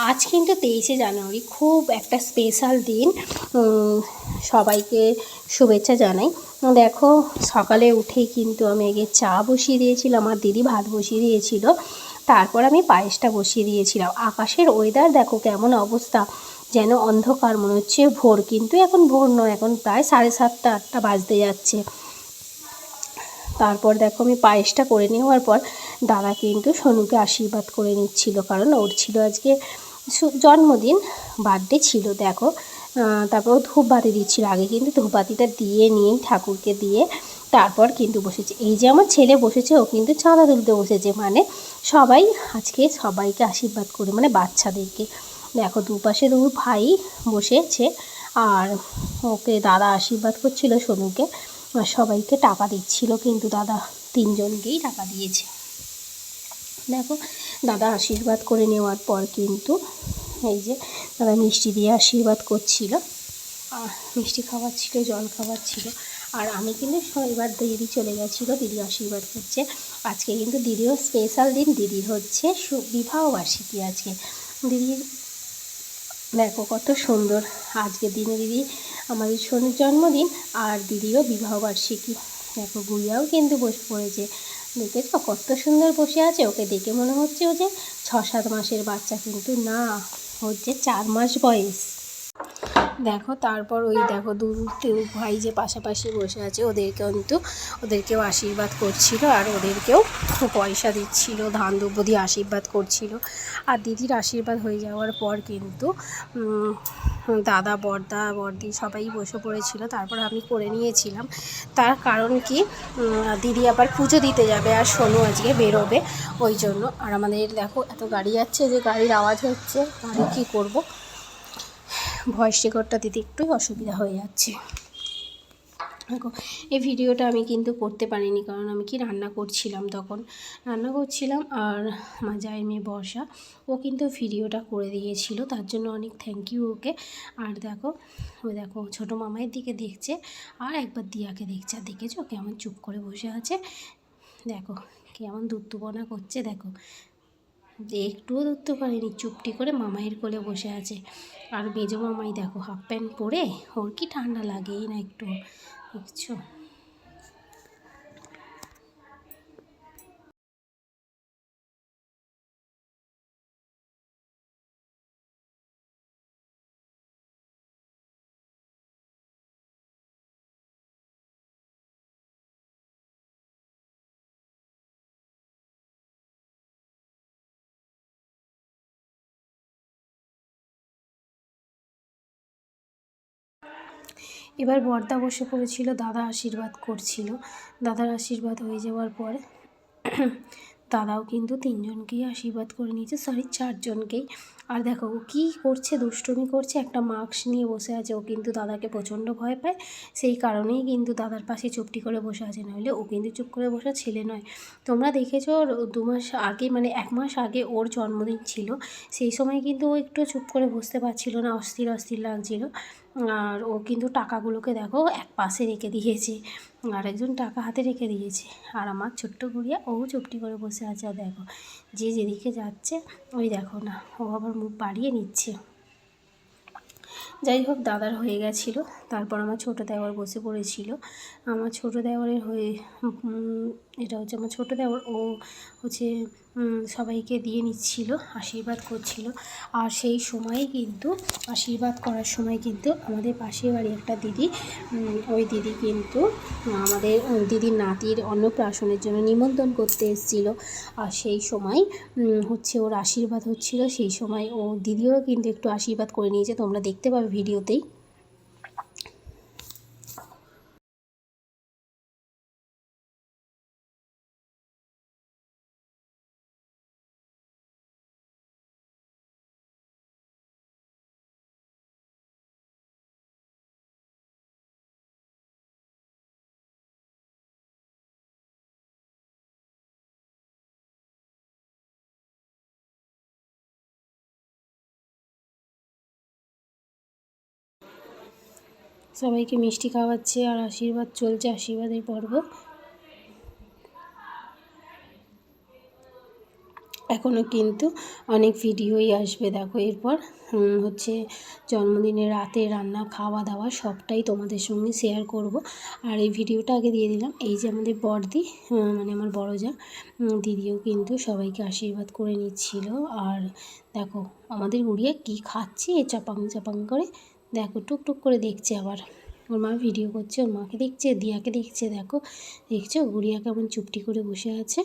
আজ কিন্তু 23শে জানুয়ারি, খুব একটা স্পেশাল দিন। সবাইকে শুভেচ্ছা জানাই। দেখো সকালে উঠেই কিন্তু আমি আগে চা বসিয়ে দিয়েছিলাম, আর দিদি ভাত বসিয়ে দিয়েছিল, তারপর আমি পায়েসটা বসিয়ে দিয়েছিলাম। আকাশের ওয়েদার দেখো কেমন অবস্থা, যেন অন্ধকার, মনে হচ্ছে ভোর, কিন্তু এখন ভোর নয়, এখন প্রায় 7:30 8টা বাজতে যাচ্ছে। তারপর দেখো আমি পায়েসটা করে নেওয়ার পর দাদা কিন্তু সোনুকে আশীর্বাদ করে নিচ্ছিল, কারণ ওর ছিল আজকে জন্মদিন, বার্থডে ছিল। দেখো তারপর ও ধূপবাতি দিচ্ছিল, আগে কিন্তু ধূপবাতিটা দিয়ে নিয়েই ঠাকুরকে দিয়ে তারপর কিন্তু বসেছে। এই যে আমার ছেলে বসেছে, ও কিন্তু চাঁদা তুলতে বসেছে, মানে সবাই আজকে সবাইকে আশীর্বাদ করে, মানে বাচ্চাদেরকে। দেখো দুপাশে দু ভাই বসেছে, আর ওকে দাদা আশীর্বাদ করছিল সোনুকে, আর সবাইকে টাকা দিচ্ছিল, কিন্তু দাদা তিনজনকেই টাকা দিয়েছে। দেখো দাদা আশীর্বাদ করে নেওয়ার পর কিন্তু এই যে দাদা মিষ্টি দিয়ে আশীর্বাদ করছিল, মিষ্টি খাবার ছিল, জল খাবার ছিল। আর আমি কিন্তু এবার দিদি চলে গেছিলো, দিদি আশীর্বাদ করছে। আজকে কিন্তু দিদিও স্পেশাল দিন, দিদির হচ্ছে বিবাহবার্ষিকী আজকে। দিদির দেখো কত সুন্দর আজকের দিনে দিদি, আমাদের সোনুর জন্মদিন আর দিদিরও বিবাহবার্ষিকী। দেখো গুড়িয়াও কিন্তু বসে পড়েছে, দেখেছো কত সুন্দর বসে আছে। ওকে দেখে মনে হচ্ছে ও যে 6-7 মাসের বাচ্চা, কিন্তু না, হচ্ছে 4 মাস বয়স। দেখো তারপর ওই দেখো দু ভাই যে পাশাপাশি বসে আছে, ওদেরকেও আশীর্বাদ করছিল, আর ওদেরকেও পয়সা দিচ্ছিল, ধান দুব্য দিয়ে আশীর্বাদ করছিল। আর দিদির আশীর্বাদ হয়ে যাওয়ার পর কিন্তু দাদা বর্দি সবাই বসে পড়েছিল, তারপর আমি করে নিয়েছিলাম। তার কারণ কি, দিদি আবার পুজো দিতে যাবে, আর সোনু আজকে বেরোবে, ওই জন্য। আর আমাদের দেখো এত গাড়ি যাচ্ছে, যে গাড়ির আওয়াজ হচ্ছে, গাড়ি কী করবো, ভয়েস রেকর্ডটা দিতে একটু অসুবিধা হয়ে যাচ্ছে। দেখো এই ভিডিওটা আমি কিন্তু করতে পারিনি, কারণ আমি কি রান্না করছিলাম, আর আমার জায়ের মেয়ে বর্ষা, ও কিন্তু ভিডিওটা করে দিয়েছিল, তার জন্য অনেক থ্যাংক ইউ ওকে। আর দেখো দেখো ছোটো মামাইয়ের দিকে দেখছে, আর একবার দিয়াকে দেখছে, আর দেখেছো কেমন চুপ করে বসে আছে, দেখো কেমন দুত্তুপনা করছে, দেখো একটুও ধরতে পারেনি, চুপটি করে মামাইয়ের কোলে বসে আছে। আর মেজো মামাই দেখো হাফ প্যান্ট পরে, ওর কি ঠান্ডা লাগেই না একটু, দেখছো। এবার বর্দা বসে পড়েছিল, দাদা আশীর্বাদ করছিল। দাদার আশীর্বাদ হয়ে যাওয়ার পর দাদাও কিন্তু তিনজনকেই আশীর্বাদ করে নিয়েছে, সরি 4 জনকেই। আর দেখো ও কী করছে, দুষ্টুমি করছে, একটা মাস্ক নিয়ে বসে আছে। ও কিন্তু দাদাকে প্রচণ্ড ভয় পায়, সেই কারণেই কিন্তু দাদার পাশে চুপটি করে বসে আছে, নইলে ও কিন্তু চুপ করে বসা ছেলে নয়। তোমরা দেখেছো ওর 2 মাস আগে, মানে 1 মাস আগে ওর জন্মদিন ছিল, সেই সময় কিন্তু ও একটু চুপ করে বসতে পারছিল না, অস্থির অস্থির লাগছিল। আর ও কিন্তু টাকাগুলোকে দেখো এক পাশে রেখে দিয়েছে, আর একজন টাকা হাতে রেখে দিয়েছে। আর আমার ছোট্ট গুড়িয়া ও চুপটি করে বসে আছে, আর দেখো যে যেদিকে যাচ্ছে ওই দেখো না, ও আবার মুখ বাড়িয়ে নিচ্ছে। যাই হোক দাদার হয়ে গেছিলো, তারপর আমার ছোটো দেওর বসে পড়েছিল। আমার ছোটো দেওরের হয়ে এটা হচ্ছে আমার ছোটো দেওর, ও হচ্ছে সবাইকে দিয়ে নিচ্ছিল, আশীর্বাদ করছিল। আর সেই সময়ে কিন্তু আশীর্বাদ করার সময় কিন্তু আমাদের পাশের বাড়ি একটা দিদি, ওই দিদি কিন্তু আমাদের দিদির নাতির অন্নপ্রাশনের জন্য নিমন্ত্রণ করতে এসেছিল। আর সেই সময় হচ্ছে ওর আশীর্বাদ হচ্ছিল, সেই সময় ও দিদিও কিন্তু একটু আশীর্বাদ করে নিয়েছে, তোমরা দেখতে পাবে ভিডিওতেই। সবাইকে মিষ্টি খাওয়াচ্ছে, আর আশীর্বাদ চলছে, আশীর্বাদের পর্ব। এখনও কিন্তু অনেক ভিডিওই আসবে। দেখো এরপর হচ্ছে জন্মদিনের রাতে রান্না খাওয়া দাওয়া সবটাই তোমাদের সঙ্গে শেয়ার করব। আর এই ভিডিওটা আগে দিয়ে দিলাম। এই যে আমাদের বড়দি, মানে আমার বড় যা, দিদিও কিন্তু সবাইকে আশীর্বাদ করে নিচ্ছিল। আর দেখো আমাদের গুড়িয়া কি খাচ্ছে চাপাং চাপাং করে, দেখো টুকটুক করে দেখছে। আবার ওর মা ভিডিও করছে, ওর মাকে দেখছে, দিয়াকে দেখছে। দেখছো গুড়িয়া কেমন চুপটি করে বসে আছে।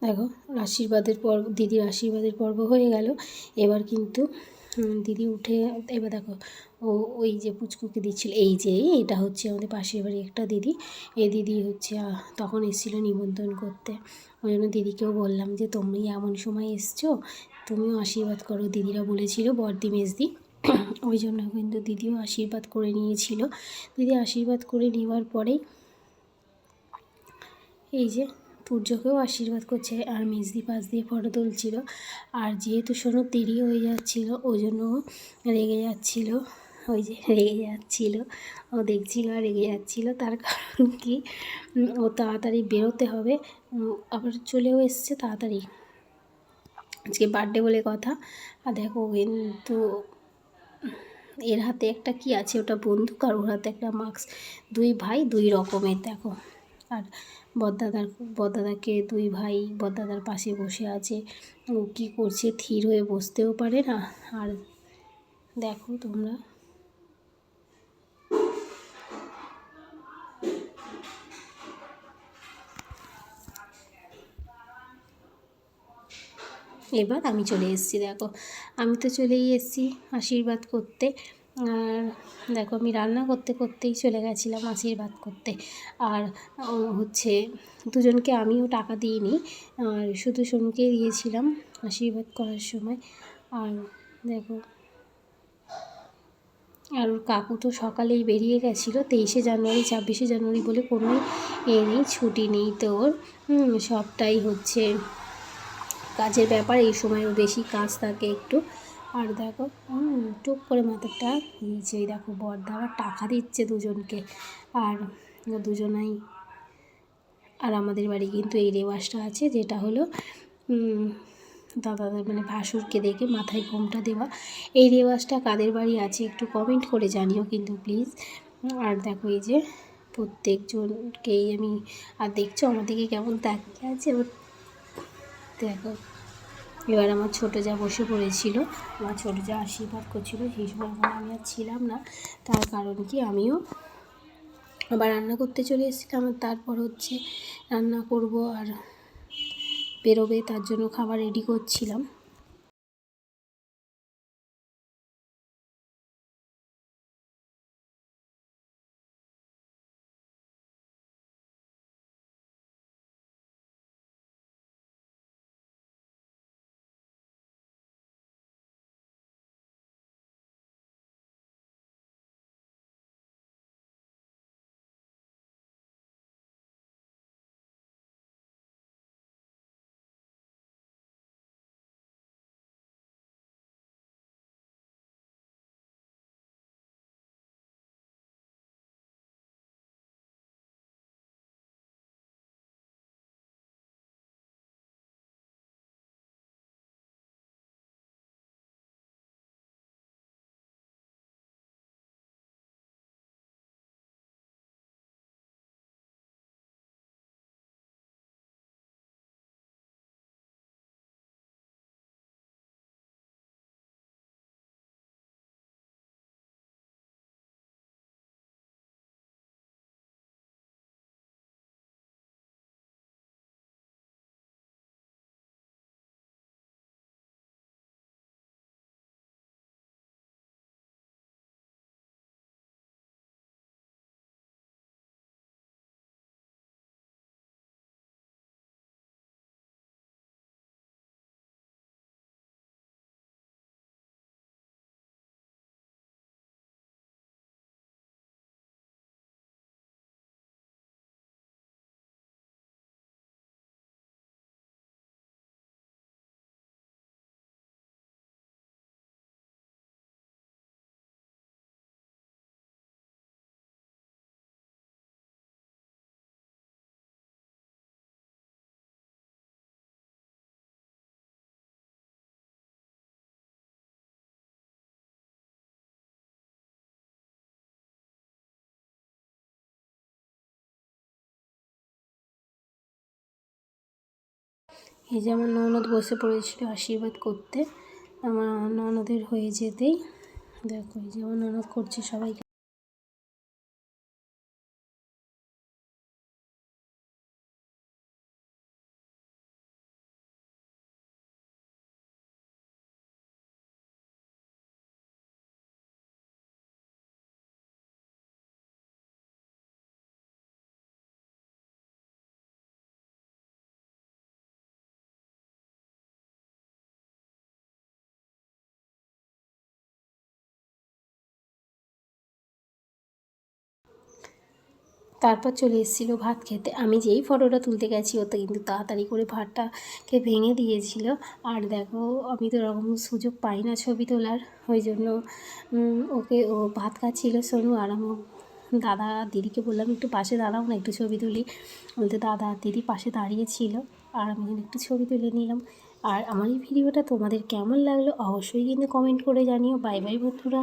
দেখো আশীর্বাদের পর্ব, দিদির আশীর্বাদের পর্ব হয়ে গেল। এবার কিন্তু দিদি উঠে, এবার দেখো ওই যে পুচকুকে দিচ্ছিল, এই যে এটা হচ্ছে আমাদের পাশের বাড়ি একটা দিদি। এই দিদি হচ্ছে তখন এসেছিলো নিমন্ত্রণ করতে। ওই জন্য দিদিকেও বললাম যে তুমি এমন সময় এসছো, তুমিও আশীর্বাদ করো। দিদিরা বলেছিল বড়দি মেজদি, ওই জন্য কিন্তু দিদিও আশীর্বাদ করে নিয়েছিল। দিদি আশীর্বাদ করে নেওয়ার পরেই এই যে তুর্যকেও আশীর্বাদ করছে, আর মেজদি পাশ দিয়ে ফটো তুলছিল। আর যেহেতু শোনো দেরি হয়ে যাচ্ছিল, ওই জন্য রেগে যাচ্ছিল। ওই যে রেগে যাচ্ছিল, ও দেখছিল আর রেগে যাচ্ছিল। তার কারণ কি, ও তাড়াতাড়ি বেরোতে হবে, আবার চলেও এসছে তাড়াতাড়ি, আজকে বার্থডে বলে কথা। আর দেখো কিন্তু এর হাতে একটা কি আছে, ওটা বন্দুক, আর ওর হাতে একটা মাস্ক। দুই ভাই দুই রকমের দেখো। আর বড়দাদাকে দুই ভাই বড়দাদার পাশে বসে আছে। ও কী করছে, থির হয়ে বসতেও পারে না। আর দেখো তোমরা, এবার আমি চলে এসেছি। দেখো আমি তো চলেই এসেছি আশীর্বাদ করতে। আর দেখো আমি রান্না করতে করতেই চলে গেছিলাম আশীর্বাদ করতে। আর হচ্ছে দুজনকে আমিও টাকা দিইনি, আর শুধু সোনুকেই দিয়েছিলাম আশীর্বাদ করার সময়। আর দেখো, আর ওর কাকু তো সকালেই বেরিয়ে গেছিলো। 23শে জানুয়ারি 26শে জানুয়ারি বলে কোনো নেই, ছুটি নেই তো ওর। সবটাই হচ্ছে কাজের ব্যাপার, এই সময় বেশি কাজ থাকে একটু। আর দেখো টুক করে মাথাটা নিয়েছে। দেখো বড়দা আবার টাকা দিচ্ছে দুজনকে, আর দুজনাই। আর আমাদের বাড়ি কিন্তু এই রেওয়াজটা আছে, যেটা হলো দাদাদের মানে ভাসুরকে দেখে মাথায় ঘোমটা দেওয়া। এই রেওয়াজটা কাদের বাড়ি আছে একটু কমেন্ট করে জানিও কিন্তু প্লিজ। আর দেখো এই যে প্রত্যেকজনকেই আমি, আর দেখছো আমার দিকে কেমন তাকিয়ে আছে। দেখো এবার আমার ছোটো যা বসে পড়েছিল, আমার ছোটো যা আশীর্বাদ করছিল, সেই সময় আমি আর ছিলাম না। তার কারণ কি, আমিও আবার রান্না করতে চলে এসেছিলাম। তারপর হচ্ছে রান্না করব আর বেরোবে, তার জন্য খাবার রেডি করছিলাম। এই যে আমার ননদ বসে পড়েছিল আশীর্বাদ করতে, আমার ননদের হয়ে যেতেই। দেখো এই যে আমার ননদ করছে সবাইকে। তারপর চলে এসেছিলো ভাত খেতে। আমি যেই ফটোটা তুলতে গেছি ও তো কিন্তু তাড়াতাড়ি করে ভাতটাকে ভেঙে দিয়েছিল। আর দেখো আমি তো এরকম সুযোগ পাই না ছবি তোলার, ওই জন্য ও ভাত খাচ্ছিলো সোনু, আর আমার দাদা দিদিকে বললাম একটু পাশে দাঁড়াও না, একটু ছবি তুলি। বলতে দাদা আর দিদি পাশে দাঁড়িয়েছিল, আর আমি একটু ছবি তুলে নিলাম। আর আমার এই ভিডিওটা তোমাদের কেমন লাগলো অবশ্যই কিন্তু কমেন্ট করে জানিও। বাই বাই বন্ধুরা।